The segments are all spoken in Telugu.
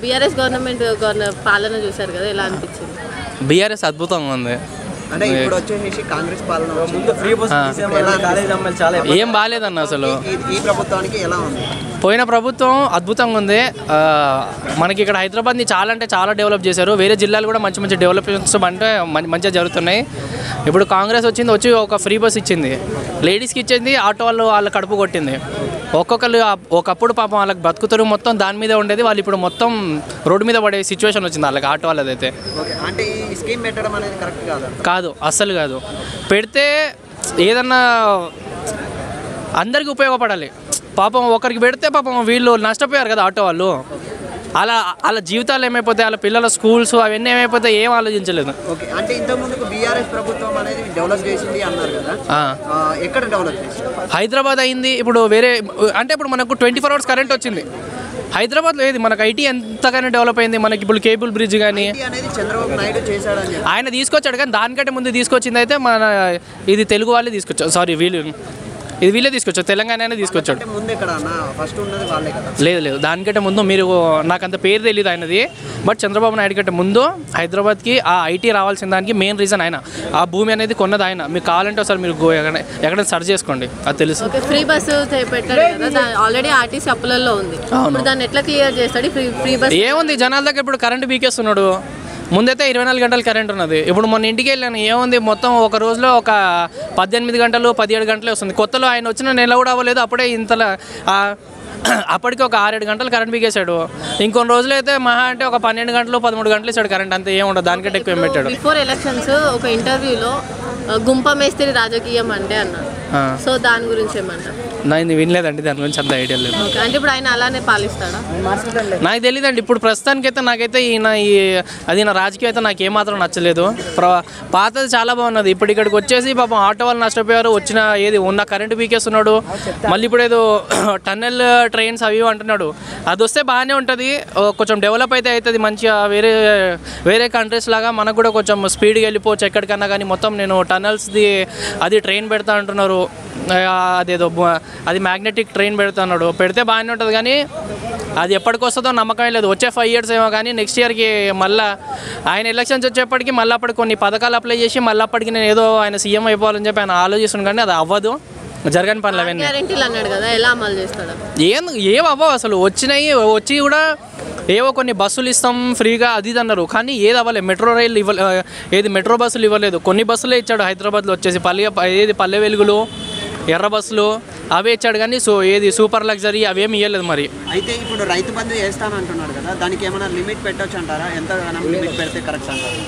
బీఆర్ఎస్ గవర్నమెంట్ పాలన చూసారు కదా, ఎలా అనిపించింది? బీఆర్ఎస్ అద్భుతంగా ఉంది. అంటే ఇప్పుడు వచ్చేసి కాంగ్రెస్ పాలన ఏం బాగాలేదన్న అసలు. ఈ ప్రభుత్వానికి ఎలా ఉంది? పోయిన ప్రభుత్వం అద్భుతంగా ఉంది. మనకి ఇక్కడ హైదరాబాద్ని చాలా అంటే చాలా డెవలప్ చేశారు. వేరే జిల్లాలు కూడా మంచి మంచి డెవలప్మెంట్స్ అంటే మంచిగా జరుగుతున్నాయి. ఇప్పుడు కాంగ్రెస్ వచ్చి ఒక ఫ్రీ బస్ ఇచ్చింది, లేడీస్కి ఇచ్చింది, ఆటో వాళ్ళ కడుపు కొట్టింది. ఒక్కొక్కరు ఒకప్పుడు పాపం వాళ్ళకి బతుకుతారు మొత్తం దాని మీద ఉండేది, వాళ్ళు ఇప్పుడు మొత్తం రోడ్డు మీద పడే సిచ్యువేషన్ వచ్చింది వాళ్ళకి, ఆటో వాళ్ళదైతే. అంటే ఈ స్కీమ్ పెట్టడం అనేది కరెక్ట్ కాదు, అస్సలు కాదు. పెడితే ఏదన్నా అందరికీ ఉపయోగపడాలి. పాపం ఒకరికి పెడితే పాపం వీళ్ళు నష్టపోయారు కదా ఆటో వాళ్ళు. అలా జీవితాలు ఏమైపోతాయి, వాళ్ళ పిల్లల స్కూల్స్ అవన్నీ ఏమైపోతాయి, ఏం ఆలోచించలేదు. ఓకే, అంటే ఇంతకుముందుకు బీఆర్ఎస్ ప్రభుత్వం అనేది డెవలప్ చేసింది అన్నారు కదా, ఎక్కడ డెవలప్ చేసింది? హైదరాబాద్ అయింది. ఇప్పుడు వేరే అంటే ఇప్పుడు మనకు 24 hours కరెంట్ వచ్చింది. హైదరాబాద్లో ఏది మనకు ఐటీ ఎంతగానో డెవలప్ అయింది. మనకి ఇప్పుడు కేబుల్ బ్రిడ్జ్ కానీ చంద్రబాబు నాయుడు చేశాడని ఆయన తీసుకొచ్చాడు, కానీ దానికంటే ముందు తీసుకొచ్చింది అయితే మన ఇది తెలుగు వాళ్ళే తీసుకొచ్చారు. సారీ, వీళ్ళే తీసుకొచ్చారు, తెలంగాణనే తీసుకొచ్చాడు. లేదు, దానికంటే ముందు మీరు నాకు అంత పేరు తెలియదు ఆయనది. బట్ చంద్రబాబు నాయుడు కంటే ముందు హైదరాబాద్కి ఆ ఐటీ రావాల్సిన దానికి మెయిన్ రీజన్ ఆయన. ఆ భూమి అనేది కొన్నది ఆయన. మీకు కావాలంటే ఒకసారి మీరు ఎక్కడైనా సర్చ్ చేసుకోండి, అది తెలుసు. ఫ్రీ బస్సు పెట్టాడు కదా, ఆల్రెడీ ఆర్టీసీ అప్పులలో ఉంది. దాన్ని ఎట్లా క్లియర్ చేస్తాడు? ఫ్రీ బస్ ఏముంది, జనాల దగ్గర ఇప్పుడు కరెంటు బీకేస్తున్నాడు. ముందైతే 24 గంటలు కరెంట్ ఉన్నది. ఇప్పుడు మొన్న ఇంటికి వెళ్ళాను, ఏముంది మొత్తం ఒక రోజులో ఒక 18 గంటలు 17 గంటలు వస్తుంది. కొత్తలో ఆయన వచ్చిన నెల కూడా అవ్వలేదు, అప్పుడే ఇంతలా అప్పటికి ఒక 6-7 గంటలు కరెంట్ బిగేశాడు. ఇంకొన్ని రోజులు అయితే మహా అంటే ఒక 12 గంటలు 13 గంటలు ఇస్తాడు కరెంట్, అంతే. ఏముండదు, దానికంటే ఎక్కువ ఏం పెట్టాడు. బిఫోర్ ఎలక్షన్స్ ఒక ఇంటర్వ్యూలో గుంప మేస్త్రి రాజకీయం అంటే అన్నాడు. సో దాని గురించి ఏమంటారు? నేను వినలేదండి, దాని గురించి అంత ఐడియా లేదు. అంటే ఇప్పుడు ఆయన అలానే పాలిస్తాడా? నాకు తెలియదండి. ఇప్పుడు ప్రస్తుతానికైతే నాకైతే నా రాజకీయం అయితే నాకు ఏమాత్రం నచ్చలేదు. పాతది చాలా బాగున్నది. ఇప్పుడు ఇక్కడికి వచ్చేసి పాపం ఆటో వాళ్ళు నష్టపోయారు. వచ్చిన ఉన్న కరెంటు పీకేస్తున్నాడు. మళ్ళీ ఇప్పుడు ఏదో టన్నెల్ ట్రైన్స్ అవి అంటున్నాడు. అది వస్తే బాగానే ఉంటుంది, కొంచెం డెవలప్ అయితే అవుతుంది మంచిగా. వేరే కంట్రీస్ లాగా మనకు కూడా కొంచెం స్పీడ్గా వెళ్ళిపోవచ్చు ఎక్కడికన్నా. కానీ మొత్తం నేను టన్నెల్స్ది అది ట్రైన్ పెడతా అంటున్నారు, అది మ్యాగ్నెటిక్ ట్రైన్ పెడుతున్నాడు. పెడితే బాగానే ఉంటుంది, కానీ అది ఎప్పటికి వస్తుందో నమ్మకం లేదు. వచ్చే 5 years ఏమో, కానీ నెక్స్ట్ ఇయర్కి మళ్ళీ ఆయన ఎలక్షన్స్ వచ్చేప్పటికి మళ్ళీ అప్పటికి కొన్ని పథకాలు అప్లై చేసి మళ్ళీ అప్పటికి నేను ఏదో ఆయన సీఎం అయిపోవాలని చెప్పి ఆయన ఆలోచిస్తున్నాను, కానీ అది అవ్వదు. జరగని పనులు అవన్నీ. ఏం అవ్వవు అసలు. వచ్చి కూడా ఏవో కొన్ని బస్సులు ఇస్తాం ఫ్రీగా అది ఇది అన్నారు, కానీ ఏది అవ్వలేదు. మెట్రో బస్సులు ఇవ్వలేదు. కొన్ని బస్సులే ఇచ్చాడు హైదరాబాద్లో వచ్చేసి. పల్లె వెలుగులు, ఎర్ర బస్సులు అవే ఇచ్చాడు, కానీ సూపర్ లగ్జరీ అవేమి ఇవ్వలేదు. మరి అయితే ఇప్పుడు రైతు బంధు చేస్తానంటున్నాడు కదా, దానికి ఏమైనా లిమిట్ పెట్టొచ్చు అంటారా? ఎంత లిమిట్ పెడితే కరెక్ట్ అంటారు?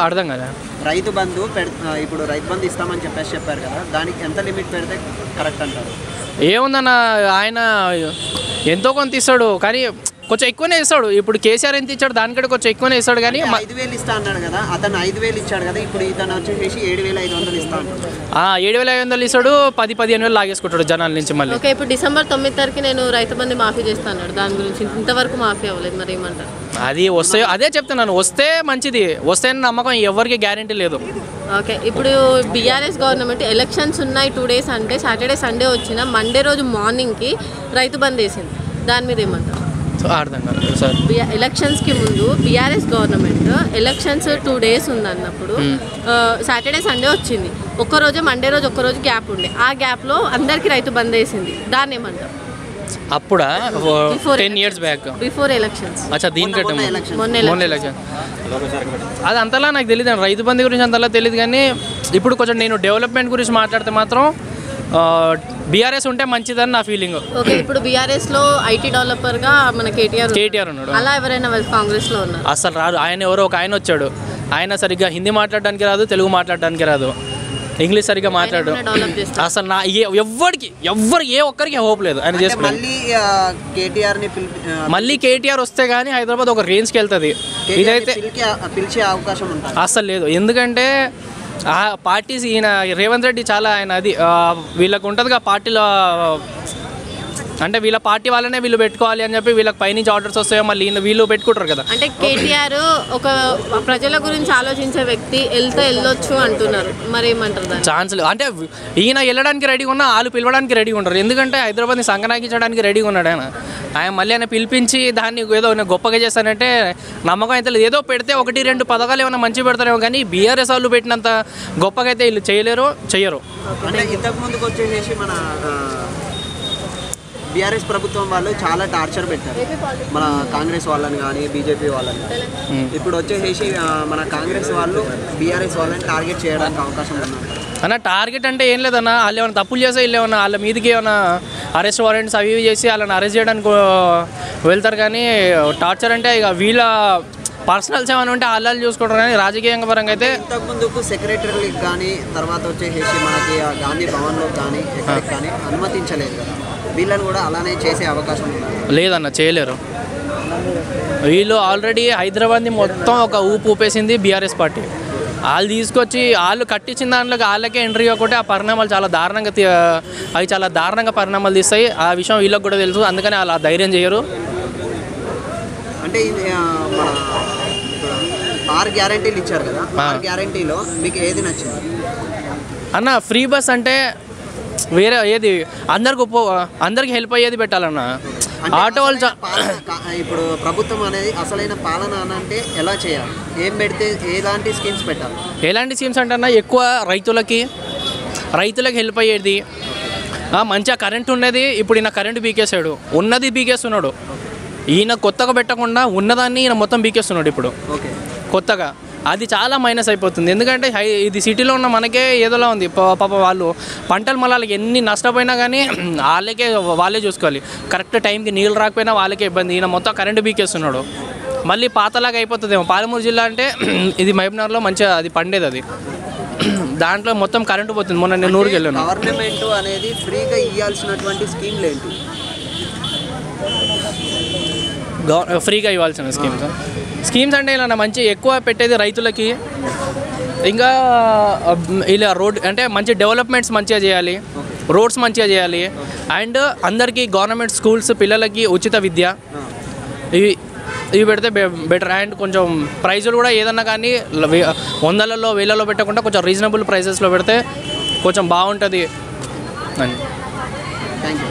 అర్థం కదా. రైతు బంధు ఇప్పుడు రైతు బంధు ఇస్తామని చెప్పారు కదా, దానికి ఎంత లిమిట్ పెడితే కరెక్ట్ అంటారు? ఏముందన్న, ఆయన ఎంతో కొంత ఇస్తాడు, కానీ కొంచెం ఎక్కువనే ఇస్తాడు. ఇప్పుడు కేసీఆర్ ఎంత ఇచ్చాడు, దానికంటే కొంచెం ఎక్కువనే ఇస్తాడు. కానీ 5,000 ఇస్తా అన్నాడు కదా, అతను 5,000 ఇచ్చాడు కదా, ఇప్పుడు ఇతను వచ్చేసి 7,500 ఇస్తాను. 7,500 ఇస్తాడు, 10-15 వేలు లాగేసుకుంటాడు జనాల నుంచి మళ్ళీ. ఓకే, ఇప్పుడు December 9th నేను రైతు బంధు మాఫీ చేస్తాను, దాని గురించి ఇంతవరకు మాఫీ అవ్వలేదు, మరి ఏమంటారు? అది వస్తాయో అదే చెప్తున్నాను, వస్తే మంచిది. వస్తే నమ్మకం ఎవరికి గ్యారెంటీ లేదు. ఓకే, ఇప్పుడు బీఆర్ఎస్ గవర్నమెంట్ ఎలక్షన్స్ ఉన్నాయి 2 days అంటే సాటర్డే సండే వచ్చిన మండే రోజు మార్నింగ్కి రైతు బంద్ వేసింది, దాని మీద ఏమంటారు? అర్థం కాదు సార్. ఎలక్షన్స్కి ముందు బీఆర్ఎస్ గవర్నమెంట్ ఎలక్షన్స్ 2 days ఉందన్నప్పుడు సాటర్డే సండే వచ్చింది, ఒక్కరోజు మండే రోజు ఒక్కరోజు గ్యాప్ ఉండే, ఆ గ్యాప్లో అందరికీ రైతు బంద్ వేసింది, దాన్ని ఏమంటారు? అప్పుడా 10 years బ్యాక్ బిఫోర్ ఎలక్షన్స్. అచ్చా, దీనికంటే మొన్న ఎలక్షన్ అది అంతలా నాకు తెలియదు. రైతు బంధు గురించి అంతలా తెలియదు, కానీ ఇప్పుడు కొంచెం నేను డెవలప్మెంట్ గురించి మాట్లాడితే మాత్రం బీఆర్ఎస్ ఉంటే మంచిదని నా ఫీలింగ్. ఓకే, ఇప్పుడు బీఆర్ఎస్ లో ఐటీ డెవలపర్ గా మన కేటీఆర్ ఉన్నాడు. అలా ఎవరైనా కాంగ్రెస్ లో ఉన్నారు? అసలు రాదు. ఆయన ఎవరో ఒక ఆయన వచ్చాడు, ఆయన సరిగ్గా హిందీ మాట్లాడడానికి రాదు, తెలుగు మాట్లాడడానికి రాదు, ఇంగ్లీష్ సరిగ్గా మాట్లాడు. అసలు ఎవరికి ఏ ఒక్కరికి హోప్ లేదు ఆయన చేసుకుని. మళ్ళీ కేటీఆర్ వస్తే కానీ హైదరాబాద్ ఒక రేంజ్కి వెళ్తుంది. ఇదైతే పిలిచే అవకాశం అసలు లేదు. ఎందుకంటే ఆ పార్టీస్ ఈయన రేవంత్ రెడ్డి చాలా ఆయన అది వీళ్ళకు ఉంటుందిగా పార్టీలో అంటే వీళ్ళ పార్టీ వాళ్ళనే వీళ్ళు పెట్టుకోవాలి అని చెప్పి వీళ్ళకి పైనుంచి ఆర్డర్స్ వస్తాయో మళ్ళీ వీళ్ళు పెట్టుకుంటారు కదా. అంటే కేటీఆర్ ఒక ప్రజల గురించి ఆలోచించే వ్యక్తి వెళ్ళొచ్చు అంటున్నారు, మరి ఏమంటారు దాన్ని? ఛాన్స్ అంటే ఈయన వెళ్ళడానికి రెడీగా ఉన్నా వాళ్ళు పిలవడానికి రెడీగా ఉంటారు. ఎందుకంటే హైదరాబాద్ని సంగనాకించడానికి రెడీగా ఉన్నాడు ఆయన మళ్ళీ ఆయన పిలిపించి దాన్ని ఏదో గొప్పగా చేస్తానంటే నమ్మకం అయితే లేదు. ఏదో పెడితే 1-2 పథకాలు ఏమైనా మంచి పెడతారేమో కానీ బీఆర్ఎస్ వాళ్ళు పెట్టినంత గొప్పగా అయితే వీళ్ళు చెయ్యరు. అంటే ఇంతకు ముందుకు వచ్చేసి మన బీఆర్ఎస్ ప్రభుత్వం వాళ్ళు చాలా టార్చర్ పెట్టారు మన కాంగ్రెస్ వాళ్ళని కానీ బీజేపీ వాళ్ళని. ఇప్పుడు వచ్చేసి మన కాంగ్రెస్ వాళ్ళు బీఆర్ఎస్ వాళ్ళని టార్గెట్ చేయడానికి అవకాశం ఉంది అన్న. టార్గెట్ అంటే ఏం లేదన్న, వాళ్ళు ఏమైనా తప్పులు చేస్తే వీళ్ళు ఏమన్నా వాళ్ళ మీదకి ఏమైనా అరెస్ట్ వారెంట్స్ అవి చేసి వాళ్ళని అరెస్ట్ చేయడానికి వెళ్తారు. కానీ టార్చర్ అంటే ఇక వీళ్ళ పర్సనల్స్ ఏమైనా ఉంటే అల్లాలు చూసుకుంటారు. కానీ రాజకీయంగా పరంగా అయితే ఇంతకుముందుకు సెక్రటరీలకు కానీ తర్వాత వచ్చేసి మనకి గాంధీ భవన్లో కానీ ఎక్కడికి కానీ అనుమతించలేదు కదా, వీళ్ళని కూడా అలానే చేసే అవకాశం ఉంది లేదన్న, చేయలేరు. వీళ్ళు ఆల్రెడీ హైదరాబాద్ని మొత్తం ఒక ఊపేసింది బీఆర్ఎస్ పార్టీ. వాళ్ళు తీసుకొచ్చి వాళ్ళు కట్టించిన దాంట్లో వాళ్ళకే ఎంట్రీ ఇవ్వకుంటే ఆ పరిణామాలు చాలా దారుణంగా పరిణామాలు తీస్తాయి. ఆ విషయం వీళ్ళకి కూడా తెలుసు, అందుకని వాళ్ళు ధైర్యం చేయరు. అంటే మన 6 గ్యారంటీలు ఇచ్చారు కదా, 6 గ్యారంటీలో మీకు ఏది నచ్చింది అన్న? ఫ్రీ బస్ అంటే వేరే ఏది అందరికి హెల్ప్ అయ్యేది పెట్టాలన్న. ఆటో వాళ్ళు ఇప్పుడు ప్రభుత్వం అనేది అసలైన పాలన అని అంటే ఎలా చేయాలి, ఏం పెడితే ఎలాంటి స్కీమ్స్ పెట్టాలి? ఎలాంటి స్కీమ్స్ అంటే అన్న, ఎక్కువ రైతులకి హెల్ప్ అయ్యేది, మంచిగా కరెంట్ ఉండేది. ఇప్పుడు ఈయన కరెంట్ బీకేసాడు, ఉన్నది బీకేస్తున్నాడు. ఈయన కొత్తగా పెట్టకుండా ఉన్నదాన్ని ఈయన మొత్తం బీకేస్తున్నాడు ఇప్పుడు కొత్తగా. అది చాలా మైనస్ అయిపోతుంది. ఎందుకంటే ఇది సిటీలో ఉన్న మనకే ఏదోలా ఉంది. పాప వాళ్ళు పంటలు మళ్ళీ ఎన్ని నష్టపోయినా కానీ వాళ్ళే చూసుకోవాలి. కరెక్ట్ టైంకి నీళ్ళు రాకపోయినా వాళ్ళకే ఇబ్బంది. ఈయన మొత్తం కరెంటు బీకేస్తున్నాడు. మళ్ళీ పాతలాగా అయిపోతుందేమో. పాలమూరు జిల్లా అంటే ఇది మహబూబ్నగర్లో మంచిగా అది పండేది, అది దాంట్లో మొత్తం కరెంటు పోతుంది. మొన్న నేను ఊరికి వెళ్ళాను. గవర్నమెంట్ అనేది ఫ్రీగా ఇవ్వాల్సినటువంటి స్కీమ్లు ఏంటి? ఫ్రీగా ఇవ్వాల్సిన స్కీమ్స్ అంటే ఇలా మంచి ఎక్కువ పెట్టేది రైతులకి. ఇంకా ఇలా రోడ్ అంటే మంచి డెవలప్మెంట్స్ మంచిగా చేయాలి, రోడ్స్ మంచిగా చేయాలి. అండ్ అందరికీ గవర్నమెంట్ స్కూల్స్ పిల్లలకి ఉచిత విద్య ఇవి పెడితే బెటర్. అండ్ కొంచెం ప్రైజులు కూడా ఏదన్నా కానీ 100లలో 1000లో పెట్టకుండా కొంచెం రీజనబుల్ ప్రైజెస్లో పెడితే కొంచెం బాగుంటుంది అని. Thank you.